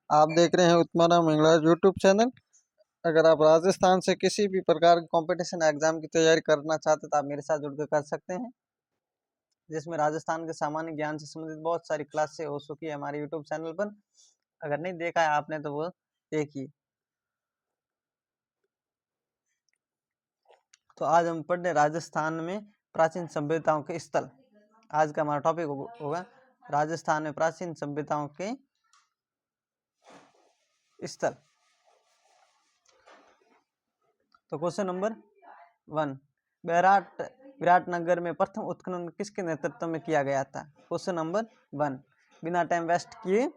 आप देख रहे हैं उत्तमाराम इंग्लिश यूट्यूब चैनल। अगर आप राजस्थान से किसी भी प्रकार के कंपटीशन एग्जाम की तैयारी करना चाहते हैं तो आप मेरे साथ जुड़कर कर सकते हैं, जिसमें राजस्थान के सामान्य ज्ञान से संबंधित बहुत सारी क्लासें हो चुकी है हमारे यूट्यूब चैनल पर। अगर नहीं देखा है आपने तो वो देखिए। तो आज हम पढ़ रहे राजस्थान में प्राचीन सभ्यताओं के स्थल। आज का हमारा टॉपिक होगा राजस्थान में प्राचीन सभ्यताओं के स्थल। तो क्वेश्चन नंबर 1, विराटनगर में प्रथम उत्खनन किसके नेतृत्व में किया गया था? क्वेश्चन नंबर 1, बिना टाइम वेस्ट किए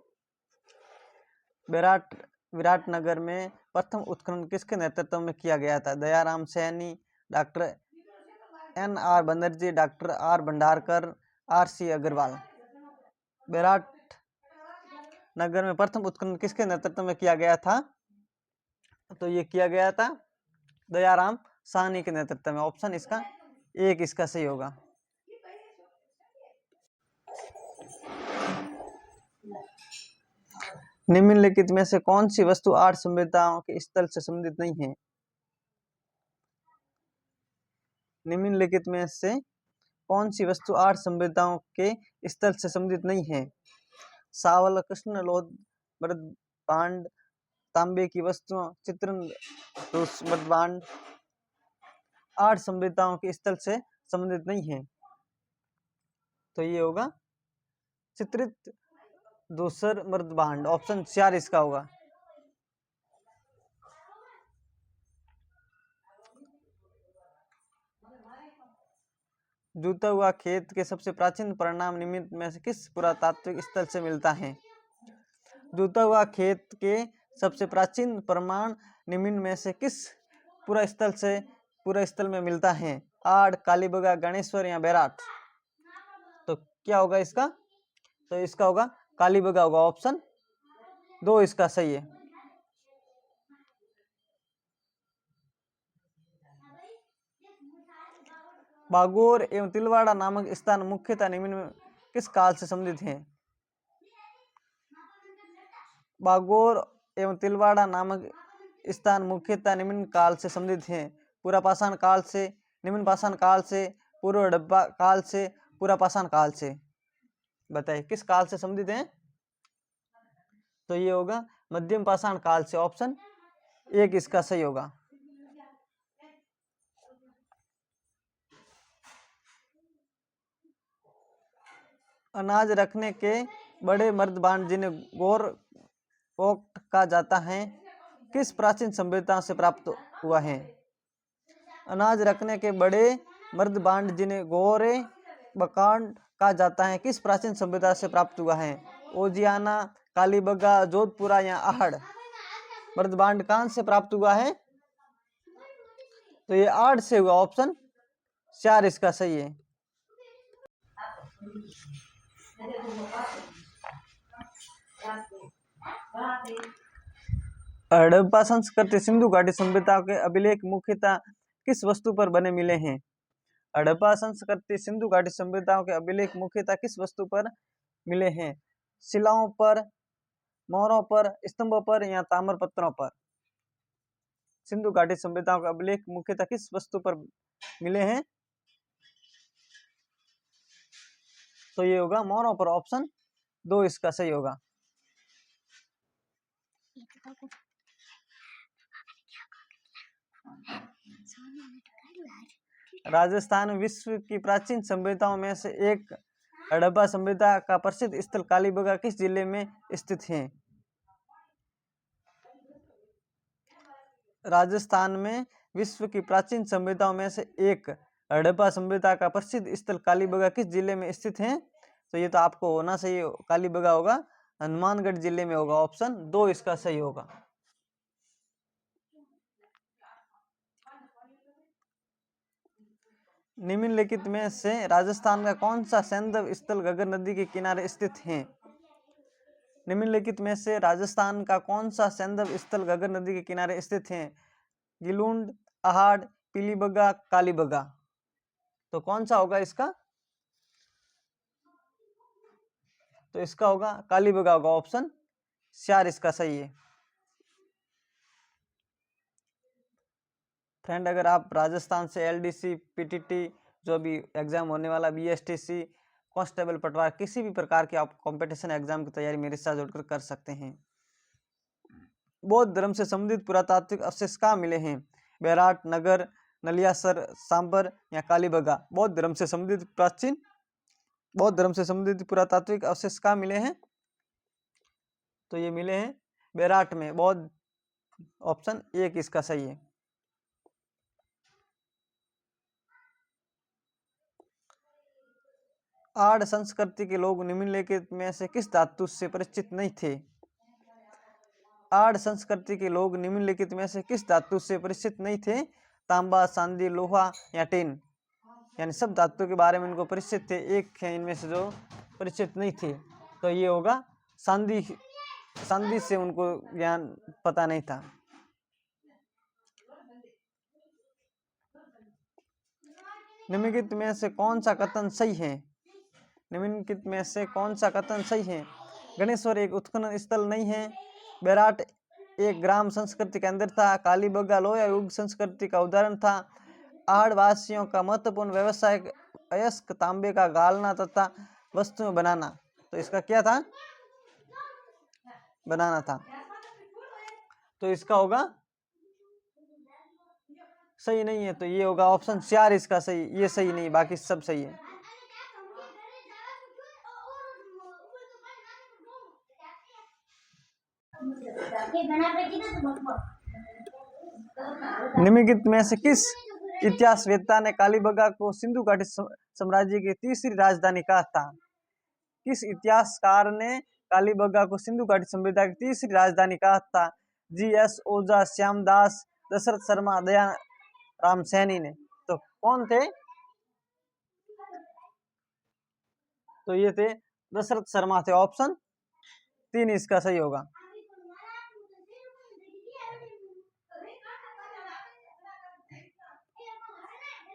विराटनगर में प्रथम उत्खनन किसके नेतृत्व में किया गया था? Dayaram Saini, doctor NR Banerjee, doctor R Bhandarkar, RC Agarwal. Viratnagar में प्रथम उत्खनन किसके नेतृत्व में किया गया था? तो ये किया गया था दयाराम साहनी के नेतृत्व में। ऑप्शन इसका 1 इसका सही होगा। निम्नलिखित में से कौन सी वस्तु 8 सभ्यताओं के स्थल से संबंधित नहीं है? निम्नलिखित में से कौन सी वस्तु 8 सभ्यताओं के स्थल से संबंधित नहीं है? सावल, कृष्ण, लोह, मृद भांड, तांबे की वस्तुओं, चित्रण, मृद भांड 8 सभ्यताओं के स्थल से संबंधित नहीं है। तो ये होगा चित्रित, दूसर, मृद भांड। ऑप्शन 4 इसका होगा। जूता हुआ खेत के सबसे प्राचीन परिणाम निम्न में से किस पुरातात्विक स्थल से मिलता है? जूता हुआ खेत के सबसे प्राचीन प्रमाण निम्न में से किस पूरा स्थल में मिलता है? आड़, कालीबंगा, गणेश्वर या बैराट? तो क्या होगा इसका? तो इसका होगा कालीबंगा होगा। ऑप्शन 2 इसका सही है। बागोर एवं तिलवाड़ा नामक स्थान मुख्यतः निम्न में किस काल से संबंधित हैं? बागोर एवं तिलवाड़ा नामक स्थान मुख्यतः निम्न काल से संबंधित हैं? पुरापाषाण काल से, निम्न पाषाण काल से, पूर्व हड़प्पा काल से, पुरापाषाण काल से? बताइए किस काल से संबंधित हैं? तो ये होगा मध्यम पाषाण काल से। ऑप्शन 1 इसका सही होगा। अनाज रखने के बड़े मर्द भांड जिन्हें गौर पोक्त कहा जाता है किस प्राचीन सभ्यता से प्राप्त हुआ है? अनाज रखने के बड़े मर्द भांड जिन्हें गौरे बकांड कहा जाता है किस प्राचीन सभ्यता से प्राप्त हुआ है? ओजियाना, कालीबंगा, जोधपुरा या आहड़? मर्द भांड कहां से प्राप्त हुआ है? तो ये आहड़ से हुआ। ऑप्शन 4 इसका सही है। हड़प्पा संस्कृति सिंधु घाटी सभ्यता के अभिलेख मुख्यतः किस वस्तु पर बने मिले हैं? हड़प्पा संस्कृति सिंधु घाटी सभ्यताओं के अभिलेख मुख्यतः किस वस्तु पर मिले हैं? शिलाओं पर, मोहरों पर, स्तंभों पर या ताम्र पत्रों पर? सिंधु घाटी सभ्यताओं के अभिलेख मुख्यतः किस वस्तु पर मिले हैं? तो ये होगा मोहरों पर। ऑप्शन 2 इसका सही होगा। राजस्थान विश्व की प्राचीन सभ्यताओं में से एक हड़प्पा सभ्यता का प्रसिद्ध स्थल कालीबंगा किस जिले में स्थित है? राजस्थान में विश्व की प्राचीन सभ्यताओं में से एक हड़प्पा सभ्यता का प्रसिद्ध स्थल कालीबंगा किस जिले में स्थित है? तो ये तो आपको होना सही, कालीबंगा होगा हनुमानगढ़ जिले में होगा। ऑप्शन 2 इसका सही होगा। निम्नलिखित में से राजस्थान का कौन सा सैंधव स्थल घग्गर नदी के किनारे स्थित है? निम्नलिखित में से राजस्थान का कौन सा सैंधव स्थल घग्गर नदी के किनारे स्थित है? गिलुंड, आहड़, पीलीबंगा, कालीबंगा? तो कौन सा होगा इसका? तो इसका होगा कालीबंगा होगा। ऑप्शन 4 इसका सही है। फ्रेंड, अगर आप राजस्थान से एलडीसी, पीटीटी, जो भी एग्जाम होने वाला, बीएसटीसी, कांस्टेबल, पटवार, किसी भी प्रकार के आप कंपटीशन एग्जाम की तैयारी मेरे साथ जुड़कर कर सकते हैं। बौद्ध धर्म से संबंधित पुरातात्विक अवशेष कहाँ मिले हैं? बैराट, नगर, नलियासर, सांबर या कालीबंगा। बौद्ध धर्म से संबंधित पुरातात्विक अवशेष कहाँ मिले हैं? तो ये मिले हैं बैराट में। बौद्ध, ऑप्शन 1 इसका सही है। आर्य संस्कृति के लोग निम्नलिखित में से किस धातु से परिचित नहीं थे? आर्य संस्कृति के लोग निम्नलिखित में से किस धातु से परिचित नहीं थे? तांबा, चांदी, लोहा या टिन। यानी सब धातु के बारे में इनको परिचित थे, एक है इनमें से जो परिचित नहीं थे। तो ये होगा चांदी। चांदी से उनको ज्ञान पता नहीं था। निम्नलिखित में से कौन सा कथन सही है? निम्नलिखित में से कौन सा कथन सही है? गणेश्वर एक उत्खनन स्थल नहीं है। बैराट एक ग्राम संस्कृति केंद्र था। कालीबंगा लोया युग संस्कृति का उदाहरण था। आड़ वासियों का महत्वपूर्ण व्यवसाय अयस्क तांबे का गालना तथा वस्तुएं बनाना। तो इसका क्या था? बनाना था। तो इसका होगा सही नहीं है, तो ये होगा ऑप्शन 4 इसका सही। ये सही नहीं, बाकी सब सही है। निम्नलिखित में से किस इतिहासवेत्ता ने कालीबंगा को सिंधु घाटी साम्राज्य की तीसरी राजधानी कहा था? किस इतिहासकार ने कालीबंगा को सिंधु घाटी सभ्यता की तीसरी राजधानी कहा था? जी.एस. ओझा, श्यामदास, दशरथ शर्मा, दया राम सैनी ने। तो कौन थे? तो ये थे दशरथ शर्मा थे। ऑप्शन 3 इसका सही होगा।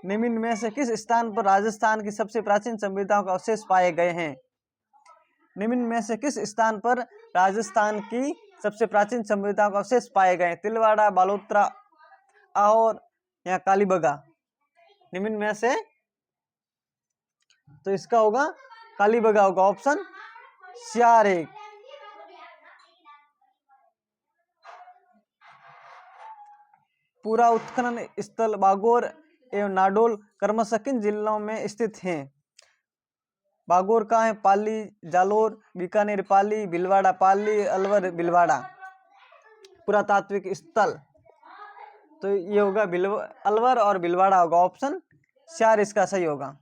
निम्न में से किस स्थान पर राजस्थान की सबसे प्राचीन सभ्यताओं के अवशेष पाए गए हैं? निम्न में से किस स्थान पर राजस्थान की सबसे प्राचीन सभ्यताओं के अवशेष पाए गए? तिलवाड़ा, बालोतरा, आहोर या कालीबंगा। निम्न में से तो इसका होगा कालीबंगा होगा। ऑप्शन 4 है। पूरा उत्खनन स्थल बागोर एवं नाडोल क्रमशः किन जिलों में स्थित हैं? बागोर का है पाली, जालोर, बीकानेर पाली, भीलवाड़ा पाली, अलवर भीलवाड़ा। पुरातात्विक स्थल तो ये होगा अलवर और भीलवाड़ा होगा। ऑप्शन 4 इसका सही होगा।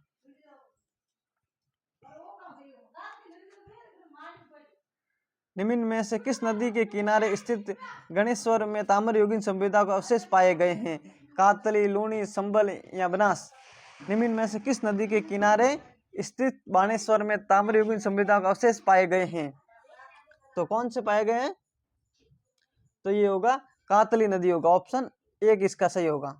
निम्न में से किस नदी के किनारे स्थित गणेश्वर में ताम्रयुगीन सभ्यता के अवशेष पाए गए हैं? कातली, लूणी, संबल या बनास। निम्न में से किस नदी के किनारे स्थित बाणेश्वर में ताम्रयुगीन सभ्यता के अवशेष पाए गए हैं? तो कौन से पाए गए हैं? तो ये होगा कातली नदी होगा। ऑप्शन 1 इसका सही होगा।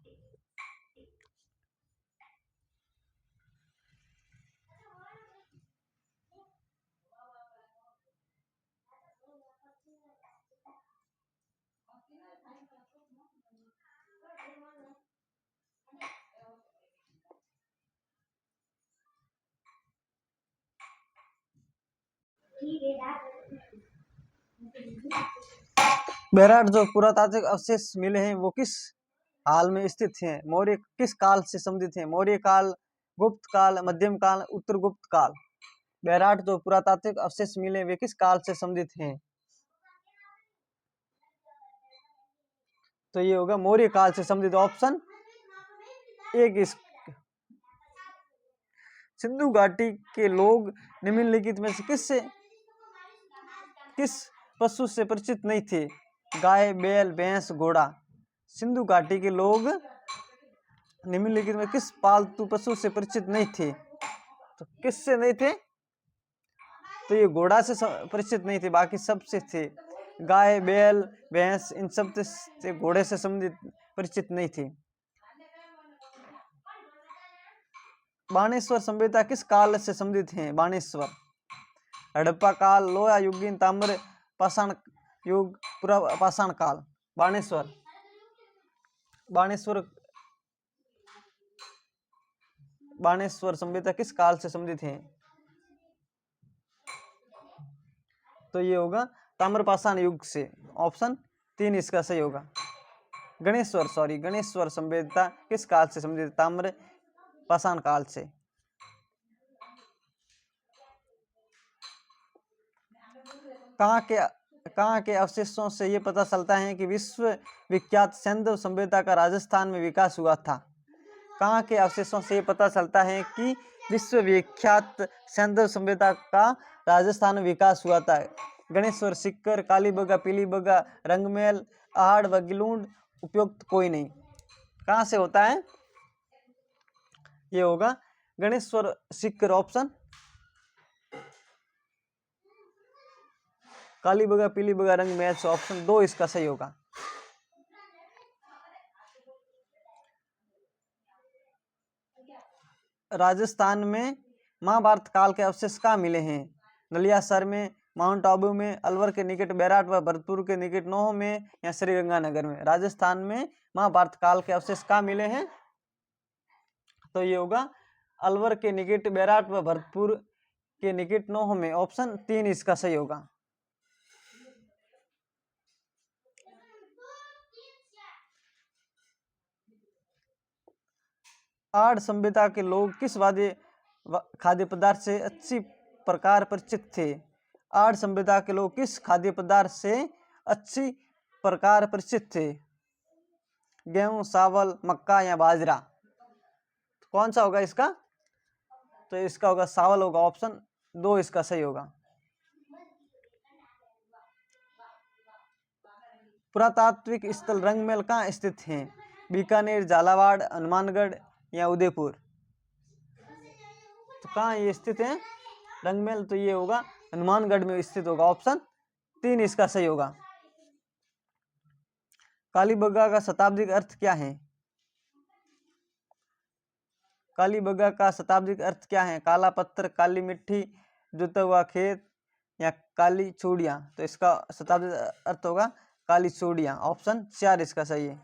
बैराट जो पुरातात्विक अवशेष मिले हैं वो किस हाल में स्थित हैं? मौर्य किस काल से संबंधित हैं? मौर्य काल, गुप्त काल, मध्यम काल, उत्तर गुप्त काल। बैराट जो पुरातात्विक अवशेष मिले वे किस काल से संबंधित हैं? तो ये होगा मौर्य काल से संबंधित। ऑप्शन 1 इस। सिंधु घाटी के लोग निम्नलिखित में से किस पशु से परिचित नहीं थे? गाय, बैल, भैंस, घोड़ा। सिंधु घाटी के लोग निम्नलिखित में किस पालतू पशु से परिचित नहीं थे? तो किससे नहीं थे? तो ये घोड़ा से परिचित नहीं थे, बाकी सब से थे। गाय, बैल, भैंस, इन सब से घोड़े से संबंधित परिचित नहीं थे। बाणेश्वर सभ्यता किस काल से संबंधित है? बाणेश्वर हड़प्पा काल, लोहा युगीन, ताम्र पाषाण युग, पुरापाषाण काल। बाणेश्वर, बाणेश्वर बाणेश्वर सभ्यता किस काल से संबंधित है? तो ये होगा ताम्रपाषाण युग से। ऑप्शन 3 इसका सही होगा। गणेश्वर सभ्यता किस काल से संबंधित? ताम्रपाषाण काल से। कहाँ के अवशेषों से ये पता चलता है कि विश्व विख्यात सैंधव सभ्यता का राजस्थान में विकास हुआ था? कहाँ के अवशेषों से ये पता चलता है कि विश्व विख्यात सैंधव सभ्यता का राजस्थान में विकास हुआ था? गणेश्वर, सिक्कर, कालीबंगा, पीलीबंगा, रंगमहल, आहड़ व गिलूंड, उपयुक्त कोई नहीं। कहाँ से होता है? ये होगा गणेश्वर, सिक्कर। ऑप्शन कालीबंगा, पीलीबंगा, रंगमहल से ऑप्शन 2 इसका सही होगा। राजस्थान में महाभारत काल के अवशेष कहाँ मिले हैं? नलियासर में, माउंट आबू में, अलवर के निकट बैराट व भरतपुर के निकट नोह में, या श्रीगंगानगर में? राजस्थान में महाभारत काल के अवशेष कहाँ मिले हैं? तो ये होगा अलवर के निकट बैराट व भरतपुर के निकट नोह में। ऑप्शन 3 इसका सही होगा। आड़ सभ्यता के लोग किस खाद्य पदार्थ से अच्छी प्रकार परिचित थे? आड़ सभ्यता के लोग किस खाद्य पदार्थ से अच्छी प्रकार परिचित थे? गेहूं, चावल, मक्का या बाजरा? कौन सा होगा इसका? तो इसका होगा चावल होगा। ऑप्शन 2 इसका सही होगा। पुरातात्विक स्थल रंगमहल कहाँ स्थित हैं? बीकानेर, झालावाड़, हनुमानगढ़ या उदयपुर? तो कहाँ ये स्थित है रंगमहल? तो ये होगा हनुमानगढ़ में स्थित होगा। ऑप्शन 3 इसका सही होगा। कालीबंगा का शताब्दिक अर्थ क्या है? कालीबंगा का शताब्दिक अर्थ क्या है? काला पत्थर, काली मिट्टी, जुता हुआ खेत या काली चूड़ियां? तो इसका शताब्दिक अर्थ होगा काली चूड़ियां। ऑप्शन 4 इसका सही है।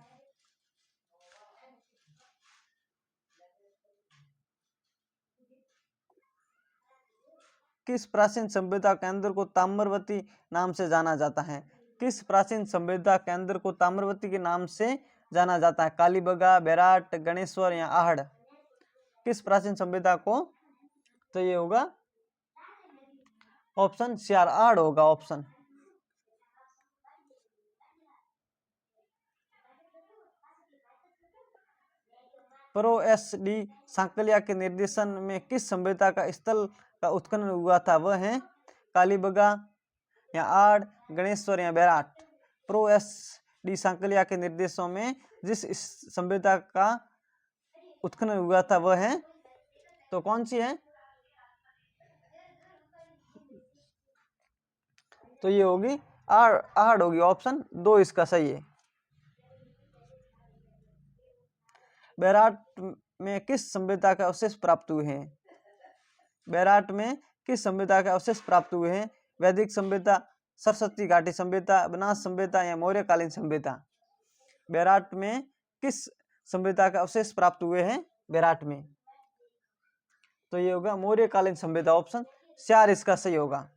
किस प्राचीन सभ्यता केंद्र को ताम्रवती नाम से जाना जाता है? किस प्राचीन सभ्यता केंद्र को ताम्रवती के नाम से जाना जाता है? कालीबंगा, बैराट, गणेश्वर या आहड़? किस प्राचीन सभ्यता को? तो ये होगा ऑप्शन 4 आहड़ होगा। Option pro S D Sankalia के निर्देशन में किस सभ्यता का स्थल का उत्खनन हुआ था? वह है कालीबंगा या आड़, गणेश्वर या Bairat? Pro S D Sankalia के निर्देशों में जिस सभ्यता का उत्खनन हुआ था वह है, तो कौन सी है? तो ये होगी आहड़ होगी। ऑप्शन 2 इसका सही है। बैराट में किस सभ्यता के अवशेष प्राप्त हुए हैं? बैराट में किस सभ्यता के अवशेष प्राप्त हुए हैं? वैदिक सभ्यता, सरस्वती घाटी सभ्यता, बनास सभ्यता या मौर्यकालीन सभ्यता? बैराट में किस सभ्यता के अवशेष प्राप्त हुए हैं? बैराट में तो ये होगा मौर्यकालीन सभ्यता। ऑप्शन 4 इसका सही होगा।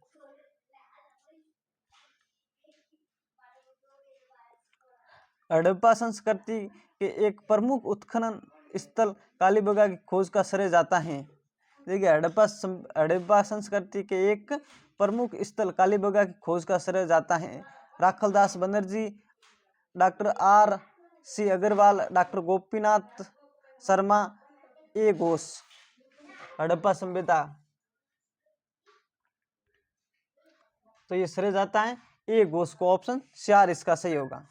हड़प्पा संस्कृति के एक प्रमुख उत्खनन स्थल कालीबंगा की खोज का श्रेय जाता है। देखिए हड़प्पा संस्कृति के एक प्रमुख स्थल कालीबंगा की खोज का श्रेय जाता है Rakhaldas Banerjee, doctor R C Agrawal, doctor Gopinath Sharma, A Ghosh. Harappa सभ्यता तो ये श्रेय जाता है ए घोष को। ऑप्शन 4 इसका सही होगा।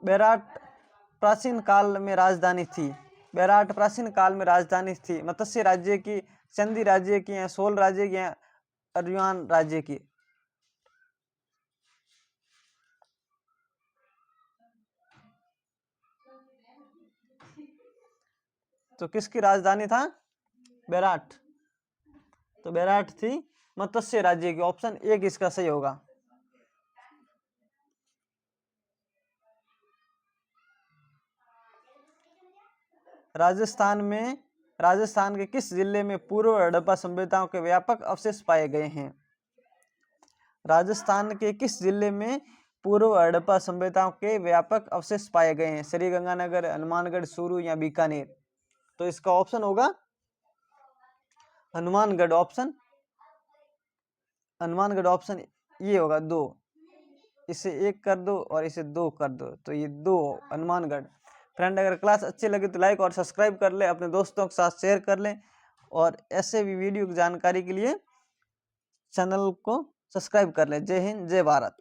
बैराट प्राचीन काल में राजधानी थी। बैराट प्राचीन काल में राजधानी थी मत्स्य राज्य की, चंदी राज्य की या सोल राज्य की या अरयुन राज्य की? तो किसकी राजधानी था बैराट? तो बेराट थी मत्स्य राज्य की, ऑप्शन 1 इसका सही होगा। राजस्थान के किस जिले में पूर्व हड़प्पा सभ्यताओं के व्यापक अवशेष पाए गए हैं? राजस्थान के किस जिले में पूर्व हड़प्पा सभ्यताओं के व्यापक अवशेष पाए गए हैं? श्रीगंगानगर, हनुमानगढ़, चूरू या बीकानेर? तो इसका ऑप्शन होगा हनुमानगढ़। ऑप्शन ये होगा 2। इसे 1 कर दो और इसे 2 कर दो, तो ये 2 हनुमानगढ़। फ्रेंड, अगर क्लास अच्छी लगी तो लाइक और सब्सक्राइब कर ले, अपने दोस्तों के साथ शेयर कर लें, और ऐसे भी वीडियो की जानकारी के लिए चैनल को सब्सक्राइब कर लें। जय हिंद, जय भारत।